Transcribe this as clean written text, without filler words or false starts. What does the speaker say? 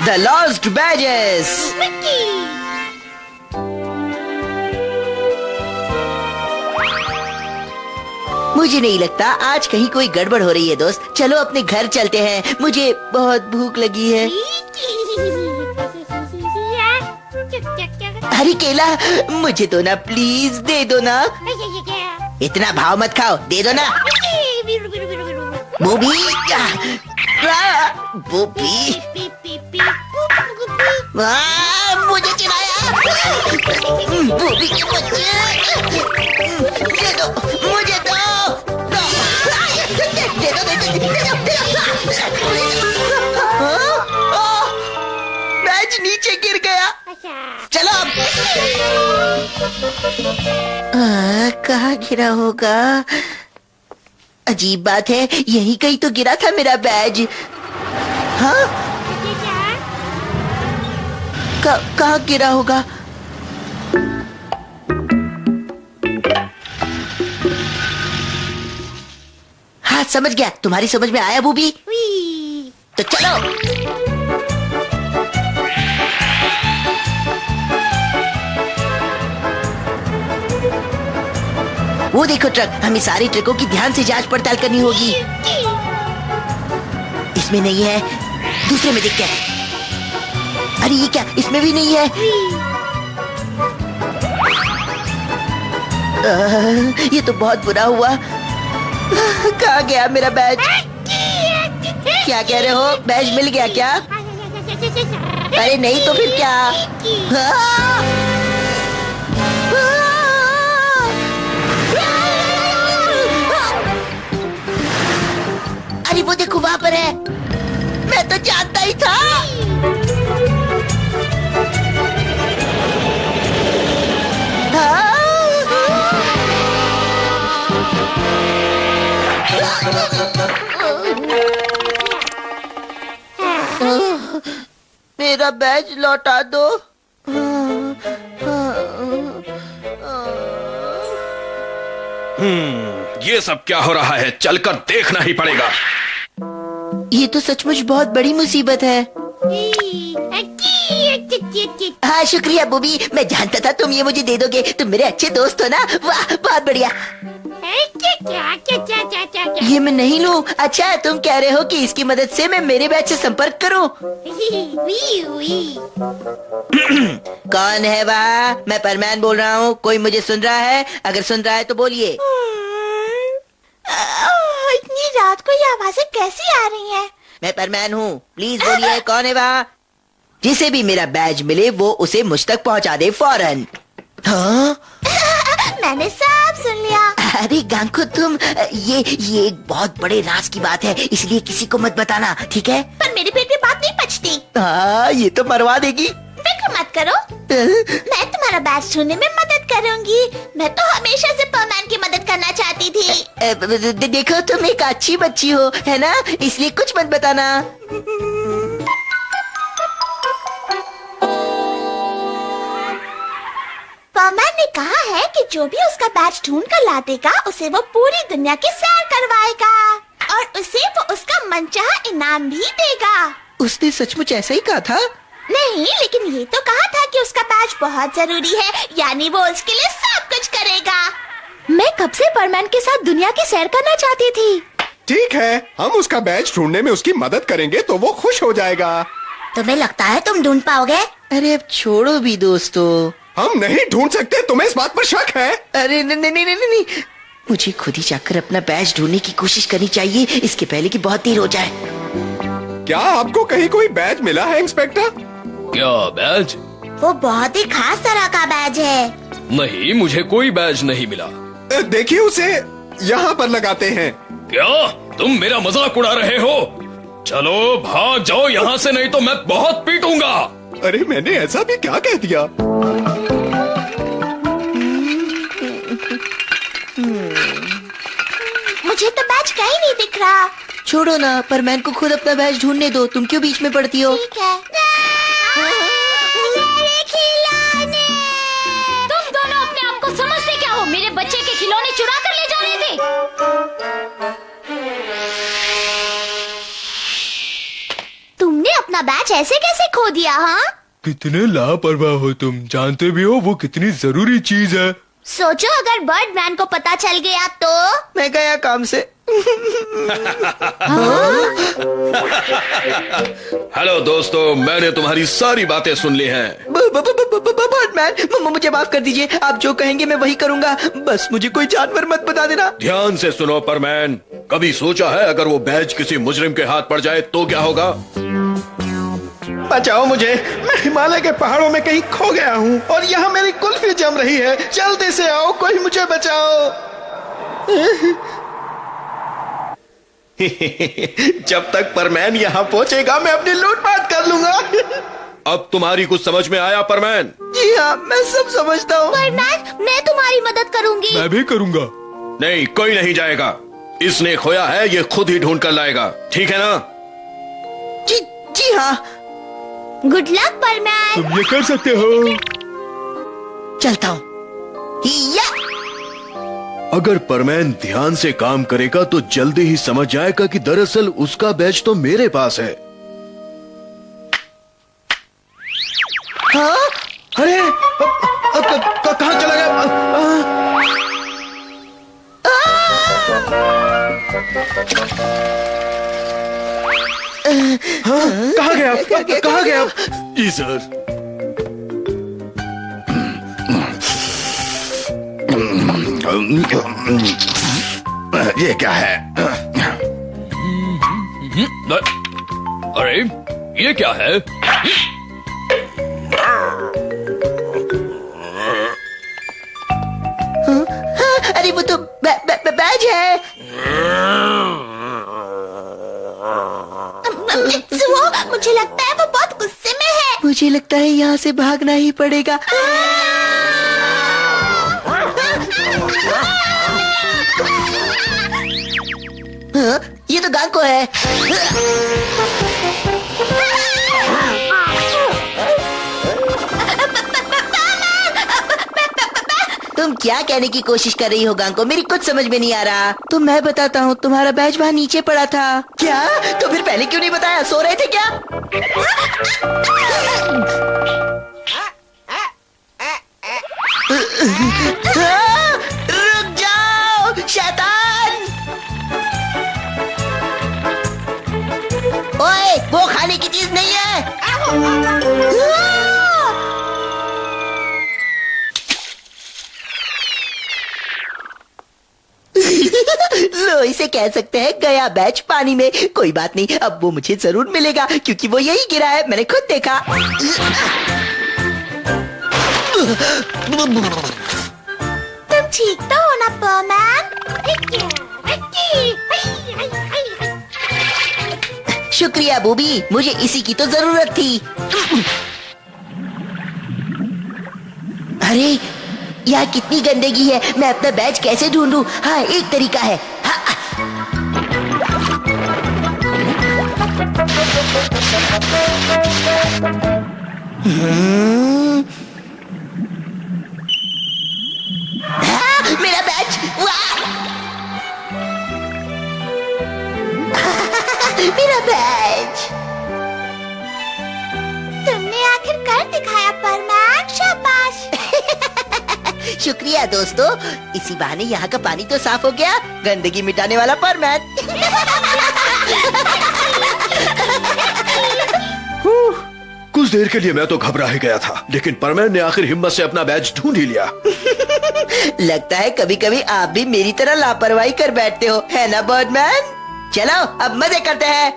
The Lost Badges। मुझे नहीं लगता आज कहीं कोई गड़बड़ हो रही है दोस्त। चलो अपने घर चलते हैं, मुझे बहुत भूख लगी है। अरे केला मुझे दो ना, प्लीज दे दो ना। इतना भाव मत खाओ, दे दो ना। बूबी मुझे चिढ़ाया। बूबी के बच्चे, दे दो मुझे, दो बैज नीचे गिर गया। चलो कहाँ गिरा होगा? अजीब बात है, यहीं कहीं तो गिरा था मेरा बैज। हाँ कहाँ गिरा होगा? हाँ समझ गया, तुम्हारी समझ में आया बूबी? तो चलो। वो देखो ट्रक, हमें सारे ट्रकों की ध्यान से जांच पड़ताल करनी होगी। इसमें नहीं है, दूसरे में देखते हैं। अरे ये क्या, इसमें भी नहीं है। ये तो बहुत बुरा हुआ। कहाँ गया मेरा बैज? क्या कह रहे हो, बैज मिल गया क्या? अरे नहीं तो फिर क्या? अरे वो देखो वहां पर है, मैं तो जानता ही था। मेरा बैज लौटा दो। ये सब क्या हो रहा है? चलकर देखना ही पड़ेगा। ये तो सचमुच बहुत बड़ी मुसीबत है। हाँ शुक्रिया बूबी, मैं जानता था तुम ये मुझे दे दोगे। तुम मेरे अच्छे दोस्त हो ना। वाह बहुत बढ़िया। ये मैं नहीं लूं। अच्छा तुम कह रहे हो कि इसकी मदद से मैं मेरे बैच से संपर्क करूं? कौन है वहाँ? मैं परमैन बोल रहा हूँ। कोई मुझे सुन रहा है? अगर सुन रहा है तो बोलिए। इतनी रात को ये आवाजें कैसी आ रही हैं? मैं परमैन हूँ, प्लीज बोलिए कौन है वहाँ? जिसे भी मेरा बैज मिले वो उसे मुझ तक पहुँचा दे फौरन। हाँ? मैंने सब सुन लिया। अरे गांको तुम, ये एक बहुत बड़े राज की बात है, इसलिए किसी को मत बताना, ठीक है? पर मेरे पेट में बात नहीं पचती। हाँ ये तो मरवा देगी। फिक्र मत करो, मैं तुम्हारा बैज ढूंढने में मदद करूंगी। मैं तो हमेशा से परमैन की मदद करना चाहती थी। देखो तुम एक अच्छी बच्ची हो, है ना? इसलिए कुछ मत बताना। परमैन ने कहा है कि जो भी उसका बैज ढूंढ कर ला देगा उसे वो पूरी दुनिया की सैर करवाएगा और उसे वो उसका मनचाहा इनाम भी देगा। उसने सचमुच ऐसा ही कहा था? नहीं, लेकिन ये तो कहा था कि उसका बैज बहुत जरूरी है, यानी वो उसके लिए सब कुछ करेगा। मैं कब से परमैन के साथ दुनिया की सैर करना चाहती थी। ठीक है, हम उसका बैज ढूंढने में उसकी मदद करेंगे तो वो खुश हो जाएगा। तुम्हें लगता है तुम ढूंढ पाओगे? अरे अब छोड़ो भी दोस्तों। हम नहीं ढूंढ सकते, तुम्हें इस बात पर शक है? अरे नहीं, मुझे खुद ही जाकर अपना बैज ढूंढने की कोशिश करनी चाहिए, इसके पहले कि बहुत देर हो जाए। क्या आपको कहीं कोई बैज मिला है इंस्पेक्टर? क्या बैज? वो बहुत ही खास तरह का बैज है। नहीं, मुझे कोई बैज नहीं मिला। देखिए उसे यहाँ पर लगाते हैं। क्या तुम मेरा मजाक उड़ा रहे हो? चलो भाग जाओ यहाँ से, नहीं तो मैं बहुत पीटूंगा। अरे मैंने ऐसा भी क्या कह दिया? मुझे तो बैज कहीं नहीं दिख रहा। छोड़ो ना, परमैन को खुद अपना बैज ढूंढने दो, तुम क्यों बीच में पड़ती हो? ठीक है। तुम दोनों अपने आप को समझते क्या हो? मेरे बच्चे के खिलौने चुरा कर ले जा रहे थे। तुमने अपना अपना बैच ऐसे कैसे खो दिया? हाँ, कितने लापरवाह हो तुम, जानते भी हो वो कितनी जरूरी चीज है। सोचो अगर बर्डमैन को पता चल गया तो। मैं गया काम से। हेलो दोस्तों, मैंने तुम्हारी सारी बातें सुन ली हैं। बर्डमैन, मुझे माफ कर दीजिए, आप जो कहेंगे मैं वही करूंगा, बस मुझे कोई जानवर मत बता देना। ध्यान से सुनो परमैन, कभी सोचा है अगर वो बैज किसी मुजरिम के हाथ पड़ जाए तो क्या होगा? बचाओ मुझे, मैं हिमालय के पहाड़ों में कहीं खो गया हूँ और यहाँ मेरी कुल्फी जम रही है। जल्दी से आओ, कोई मुझे बचाओ। जब तक परमैन यहाँ पहुँचेगा मैं अपनी लूटपाट कर लूंगा। अब तुम्हारी कुछ समझ में आया परमैन? जी हाँ, मैं सब समझता हूँ। बर्डमैन, मैं तुम्हारी मदद करूंगी। मैं भी करूंगा। नहीं, कोई नहीं जाएगा। इसने खोया है, ये खुद ही ढूंढ कर लाएगा, ठीक है ना? जी हाँ। Good luck Birdman. तुम ये कर सकते हो। चलता हूँ। अगर परमैन ध्यान से काम करेगा तो जल्दी ही समझ जाएगा कि दरअसल उसका बैच तो मेरे पास है। हाँ? अरे कहाँ चला गया? कहाँ गया? कहाँ गया? जी सर। ये क्या है? अरे ये क्या है? अरे वो तो बैज है। मुझे लगता है वो बहुत गुस्से में है। मुझे लगता है यहाँ से भागना ही पड़ेगा। हाँ, ये तो गांको है। तुम क्या कहने की कोशिश कर रही हो गांको? मेरी कुछ समझ में नहीं आ रहा। तो मैं बताता हूँ, तुम्हारा बैच वहाँ नीचे पड़ा था। क्या? तो फिर पहले क्यों नहीं बताया? सो रहे थे क्या? रुक जाओ शैतान! ओए, वो खाने की चीज नहीं है। लो, इसे कह सकते हैं गया बैच पानी में। कोई बात नहीं, अब वो मुझे जरूर मिलेगा क्योंकि वो यही गिरा है, मैंने खुद देखा। तुम ठीक तो हो ना बर्डमैन? शुक्रिया बूबी, मुझे इसी की तो जरूरत थी। अरे यहाँ कितनी गंदगी है, मैं अपना बैच कैसे ढूंढूं? हाँ, एक तरीका है। हाँ। हाँ, मेरा बैच! वाह! मेरा बैच! तुमने आखिर कर दिखाया बर्डमैन, शाबाश। शुक्रिया दोस्तों, इसी बहाने यहाँ का पानी तो साफ हो गया। गंदगी मिटाने वाला परमैन। कुछ देर के लिए मैं तो घबरा ही गया था, लेकिन परमैन ने आखिर हिम्मत से अपना बैच ढूंढ ही लिया। लगता है कभी कभी आप भी मेरी तरह लापरवाही कर बैठते हो, है ना बर्डमैन? चलो अब मजे करते हैं।